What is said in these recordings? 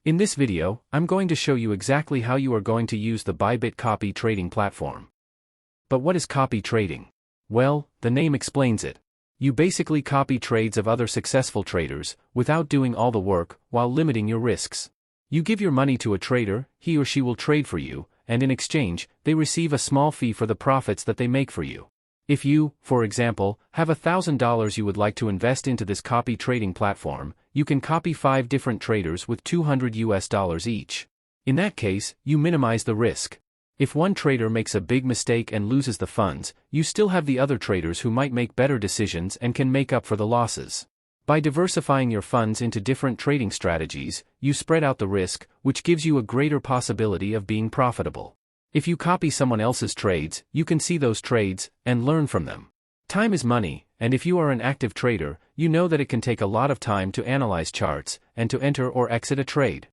In this video, I'm going to show you exactly how you are going to use the Bybit copy trading platform. But what is copy trading? Well, the name explains it. You basically copy trades of other successful traders, without doing all the work, while limiting your risks. You give your money to a trader, he or she will trade for you, and in exchange, they receive a small fee for the profits that they make for you. If you, for example, have $1,000 you would like to invest into this copy trading platform, you can copy 5 different traders with $200 each. In that case, you minimize the risk. If one trader makes a big mistake and loses the funds, you still have the other traders who might make better decisions and can make up for the losses. By diversifying your funds into different trading strategies, you spread out the risk, which gives you a greater possibility of being profitable. If you copy someone else's trades, you can see those trades and learn from them. Time is money, and if you are an active trader, you know that it can take a lot of time to analyze charts and to enter or exit a trade.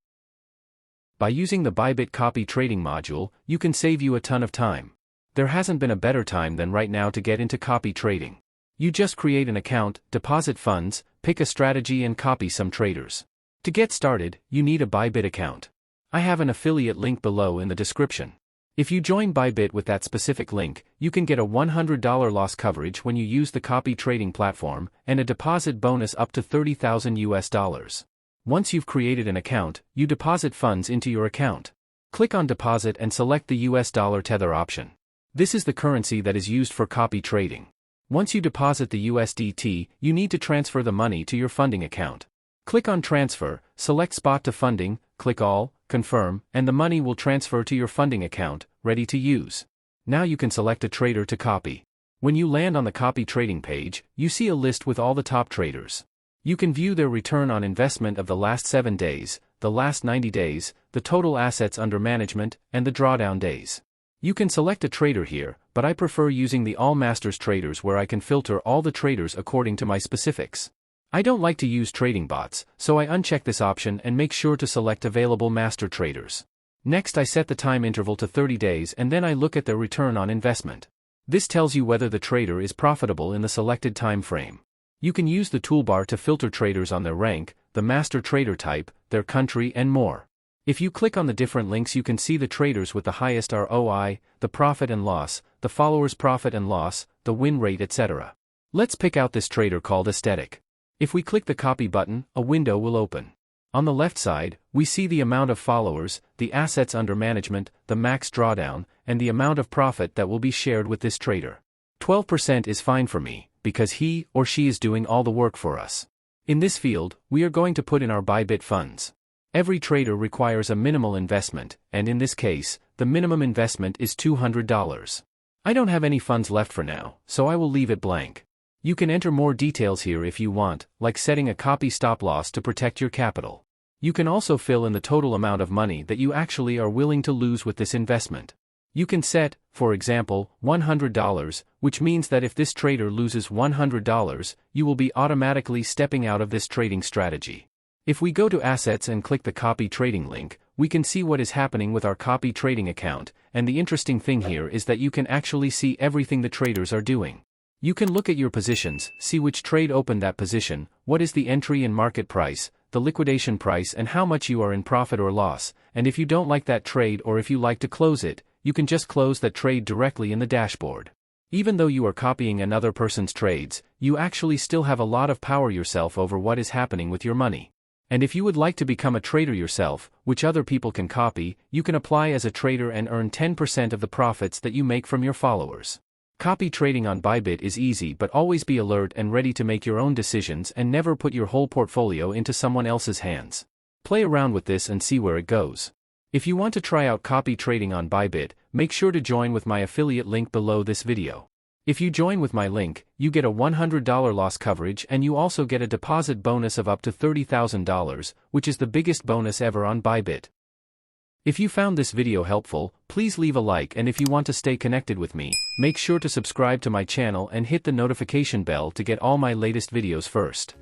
By using the Bybit copy trading module, you can save you a ton of time. There hasn't been a better time than right now to get into copy trading. You just create an account, deposit funds, pick a strategy and copy some traders. To get started, you need a Bybit account. I have an affiliate link below in the description. If you join Bybit with that specific link, you can get a $100 loss coverage when you use the copy trading platform, and a deposit bonus up to $30,000. Once you've created an account, you deposit funds into your account. Click on Deposit and select the US dollar tether option. This is the currency that is used for copy trading. Once you deposit the USDT, you need to transfer the money to your funding account. Click on Transfer, select Spot to Funding, click All, Confirm, and the money will transfer to your funding account, ready to use. Now you can select a trader to copy. When you land on the copy trading page, you see a list with all the top traders. You can view their return on investment of the last 7 days, the last 90 days, the total assets under management, and the drawdown days. You can select a trader here, but I prefer using the All Masters traders where I can filter all the traders according to my specifics. I don't like to use trading bots, so I uncheck this option and make sure to select available master traders. Next I set the time interval to 30 days and then I look at their return on investment. This tells you whether the trader is profitable in the selected time frame. You can use the toolbar to filter traders on their rank, the master trader type, their country and more. If you click on the different links you can see the traders with the highest ROI, the profit and loss, the followers' profit and loss, the win rate etc. Let's pick out this trader called Aesthetic. If we click the copy button, a window will open. On the left side, we see the amount of followers, the assets under management, the max drawdown, and the amount of profit that will be shared with this trader. 12% is fine for me, because he or she is doing all the work for us. In this field, we are going to put in our Bybit funds. Every trader requires a minimal investment, and in this case, the minimum investment is $200. I don't have any funds left for now, so I will leave it blank. You can enter more details here if you want, like setting a copy stop loss to protect your capital. You can also fill in the total amount of money that you actually are willing to lose with this investment. You can set, for example, $100, which means that if this trader loses $100, you will be automatically stepping out of this trading strategy. If we go to Assets and click the copy trading link, we can see what is happening with our copy trading account, and the interesting thing here is that you can actually see everything the traders are doing. You can look at your positions, see which trade opened that position, what is the entry and market price, the liquidation price and how much you are in profit or loss, and if you don't like that trade or if you like to close it, you can just close that trade directly in the dashboard. Even though you are copying another person's trades, you actually still have a lot of power yourself over what is happening with your money. And if you would like to become a trader yourself, which other people can copy, you can apply as a trader and earn 10% of the profits that you make from your followers. Copy trading on Bybit is easy, but always be alert and ready to make your own decisions and never put your whole portfolio into someone else's hands. Play around with this and see where it goes. If you want to try out copy trading on Bybit, make sure to join with my affiliate link below this video. If you join with my link, you get a $100 loss coverage and you also get a deposit bonus of up to $30,000, which is the biggest bonus ever on Bybit. If you found this video helpful, please leave a like, and if you want to stay connected with me, make sure to subscribe to my channel and hit the notification bell to get all my latest videos first.